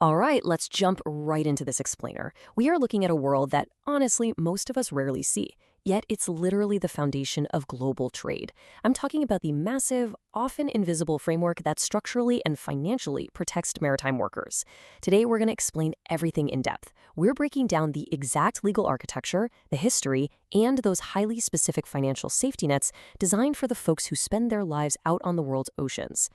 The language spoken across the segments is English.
All right, let's jump right into this explainer. We are looking at a world that, honestly, most of us rarely see. Yet it's literally the foundation of global trade. I'm talking about the massive, often invisible framework that structurally and financially protects maritime workers. Today, we're going to explain everything in depth. We're breaking down the exact legal architecture, the history, and those highly specific financial safety nets designed for the folks who spend their lives out on the world's oceans.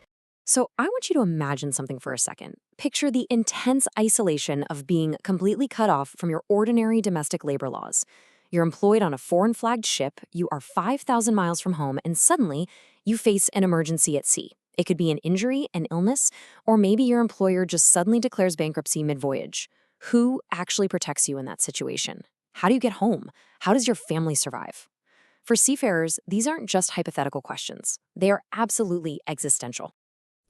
So I want you to imagine something for a second. Picture the intense isolation of being completely cut off from your ordinary domestic labor laws. You're employed on a foreign-flagged ship, you are 5,000 miles from home, and suddenly you face an emergency at sea. It could be an injury, an illness, or maybe your employer just suddenly declares bankruptcy mid-voyage. Who actually protects you in that situation? How do you get home? How does your family survive? For seafarers, these aren't just hypothetical questions. They are absolutely existential.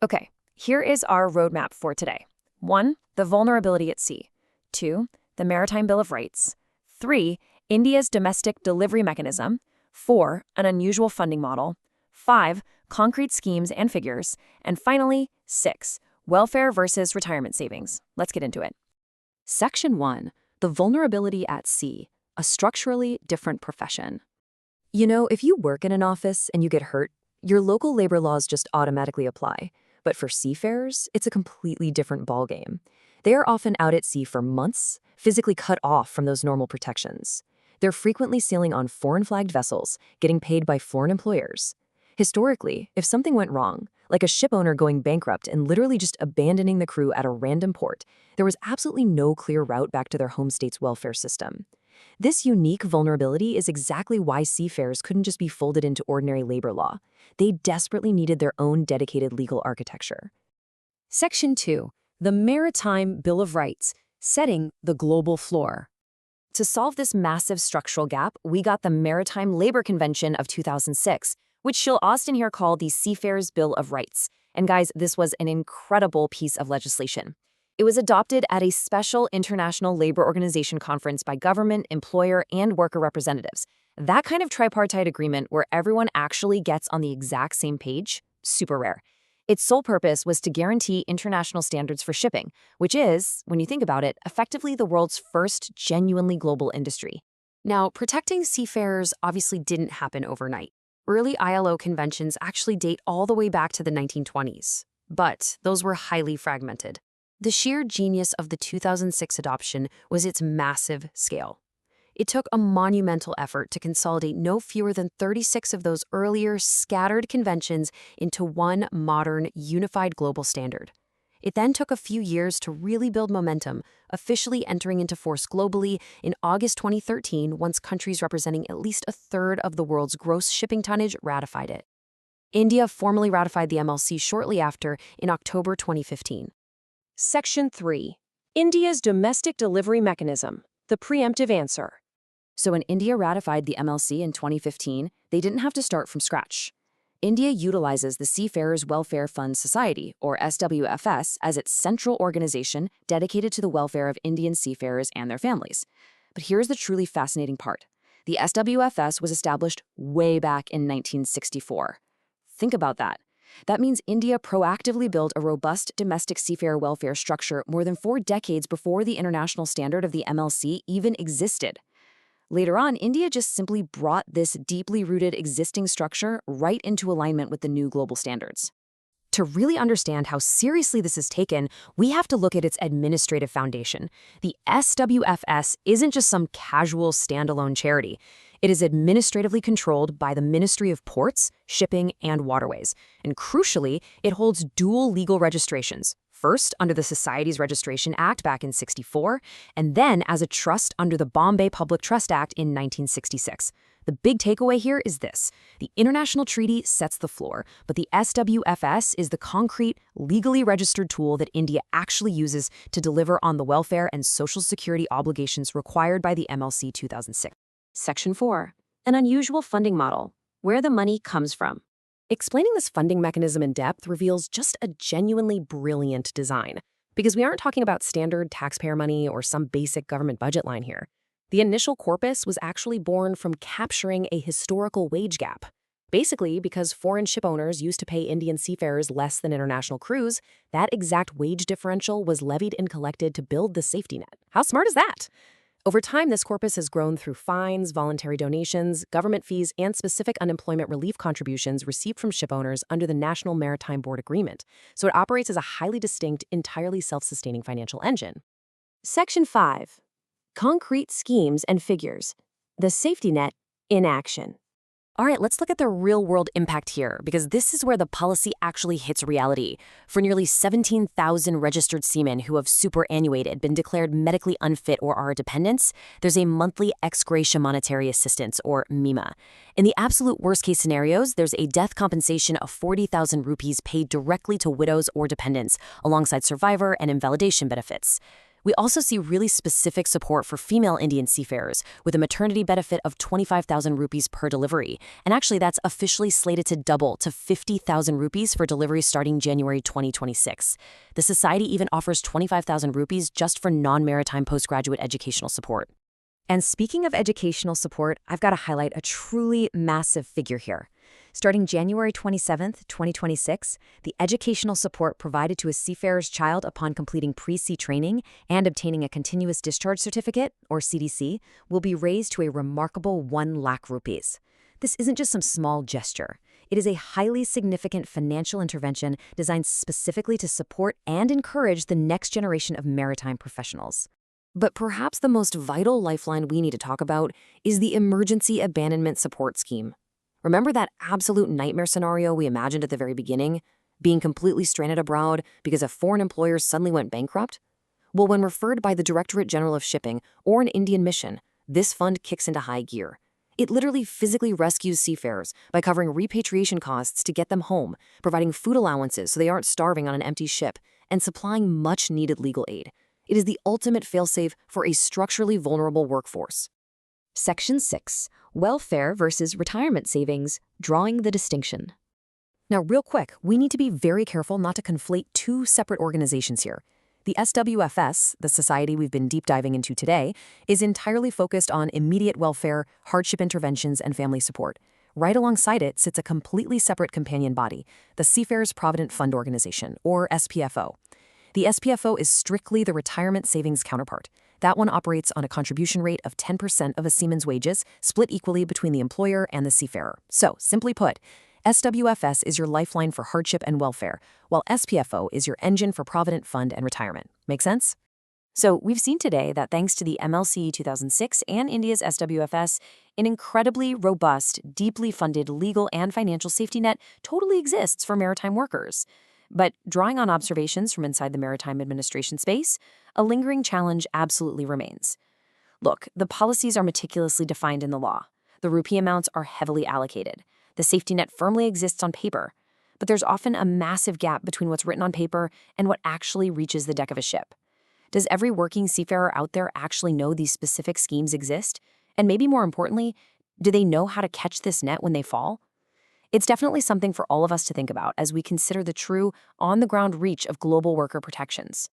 Okay, here is our roadmap for today. 1. The vulnerability at sea. 2. The Maritime Bill of Rights. 3. India's domestic delivery mechanism. 4. An unusual funding model. 5. Concrete schemes and figures. And finally, 6. Welfare versus retirement savings. Let's get into it. Section 1. The vulnerability at sea, a structurally different profession. You know, if you work in an office and you get hurt, your local labor laws just automatically apply. But for seafarers, it's a completely different ballgame. They are often out at sea for months, physically cut off from those normal protections. They're frequently sailing on foreign-flagged vessels, getting paid by foreign employers. Historically, if something went wrong, like a ship owner going bankrupt and literally just abandoning the crew at a random port, there was absolutely no clear route back to their home state's welfare system. This unique vulnerability is exactly why seafarers couldn't just be folded into ordinary labor law. They desperately needed their own dedicated legal architecture. Section 2. The Maritime Bill of Rights, setting the global floor. To solve this massive structural gap, we got the Maritime Labor Convention of 2006, which Sheil Austin here called the Seafarers' Bill of Rights. And guys, this was an incredible piece of legislation. It was adopted at a special International Labor Organization conference by government, employer, and worker representatives. That kind of tripartite agreement where everyone actually gets on the exact same page, super rare. Its sole purpose was to guarantee international standards for shipping, which is, when you think about it, effectively the world's first genuinely global industry. Now, protecting seafarers obviously didn't happen overnight. Early ILO conventions actually date all the way back to the 1920s, but those were highly fragmented. The sheer genius of the 2006 adoption was its massive scale. It took a monumental effort to consolidate no fewer than 36 of those earlier scattered conventions into one modern, unified global standard. It then took a few years to really build momentum, officially entering into force globally in August 2013 once countries representing at least a third of the world's gross shipping tonnage ratified it. India formally ratified the MLC shortly after in October 2015. Section 3. India's Domestic Delivery Mechanism, the preemptive answer. So when India ratified the MLC in 2015, they didn't have to start from scratch. India utilizes the Seafarers Welfare Fund Society, or SWFS, as its central organization dedicated to the welfare of Indian seafarers and their families. But here's the truly fascinating part. The SWFS was established way back in 1964. Think about that. That means India proactively built a robust domestic seafarer welfare structure more than 4 decades before the international standard of the MLC even existed. Later on, India just simply brought this deeply rooted existing structure right into alignment with the new global standards. To really understand how seriously this is taken, we have to look at its administrative foundation. The SWFS isn't just some casual standalone charity. It is administratively controlled by the Ministry of Ports, Shipping, and Waterways. And crucially, it holds dual legal registrations. First, under the Societies Registration Act back in '64, and then as a trust under the Bombay Public Trust Act in 1966. The big takeaway here is this. The international treaty sets the floor, but the SWFS is the concrete, legally registered tool that India actually uses to deliver on the welfare and social security obligations required by the MLC 2006. Section 4. An unusual funding model. Where the money comes from. Explaining this funding mechanism in depth reveals just a genuinely brilliant design, because we aren't talking about standard taxpayer money or some basic government budget line here. The initial corpus was actually born from capturing a historical wage gap. Basically, because foreign ship owners used to pay Indian seafarers less than international crews, that exact wage differential was levied and collected to build the safety net. How smart is that? Over time, this corpus has grown through fines, voluntary donations, government fees, and specific unemployment relief contributions received from ship owners under the National Maritime Board Agreement. So it operates as a highly distinct, entirely self-sustaining financial engine. Section 5. Concrete schemes and figures. The safety net in action. All right, let's look at the real-world impact here, because this is where the policy actually hits reality. For nearly 17,000 registered seamen who have superannuated, been declared medically unfit, or are dependents, there's a monthly ex gratia monetary assistance, or MEMA. In the absolute worst-case scenarios, there's a death compensation of 40,000 rupees paid directly to widows or dependents, alongside survivor and invalidation benefits. We also see really specific support for female Indian seafarers, with a maternity benefit of 25,000 rupees per delivery. And actually, that's officially slated to double to 50,000 rupees for deliveries starting January 2026. The society even offers 25,000 rupees just for non-maritime postgraduate educational support. And speaking of educational support, I've got to highlight a truly massive figure here. Starting January 27th, 2026, the educational support provided to a seafarer's child upon completing pre-sea training and obtaining a continuous discharge certificate, or CDC, will be raised to a remarkable 1 lakh rupees. This isn't just some small gesture. It is a highly significant financial intervention designed specifically to support and encourage the next generation of maritime professionals. But perhaps the most vital lifeline we need to talk about is the Emergency Abandonment Support Scheme. Remember that absolute nightmare scenario we imagined at the very beginning? Being completely stranded abroad because a foreign employer suddenly went bankrupt? Well, when referred by the Directorate General of Shipping or an Indian mission, this fund kicks into high gear. It literally physically rescues seafarers by covering repatriation costs to get them home, providing food allowances so they aren't starving on an empty ship, and supplying much-needed legal aid. It is the ultimate failsafe for a structurally vulnerable workforce. Section 6. Welfare versus retirement savings, drawing the distinction. Now, real quick, we need to be very careful not to conflate two separate organizations here. The SWFS, the society we've been deep diving into today, is entirely focused on immediate welfare, hardship interventions, and family support. Right alongside it sits a completely separate companion body, the Seafarers Provident Fund Organization, or SPFO. The SPFO is strictly the retirement savings counterpart. That one operates on a contribution rate of 10% of a seaman's wages, split equally between the employer and the seafarer. So, simply put, SWFS is your lifeline for hardship and welfare, while SPFO is your engine for provident fund and retirement. Make sense? So, we've seen today that thanks to the MLC 2006 and India's SWFS, an incredibly robust, deeply funded legal and financial safety net totally exists for maritime workers. But drawing on observations from inside the Maritime Administration space, a lingering challenge absolutely remains. Look, the policies are meticulously defined in the law. The rupee amounts are heavily allocated. The safety net firmly exists on paper. But there's often a massive gap between what's written on paper and what actually reaches the deck of a ship. Does every working seafarer out there actually know these specific schemes exist? And maybe more importantly, do they know how to catch this net when they fall? It's definitely something for all of us to think about as we consider the true, on-the-ground reach of global worker protections.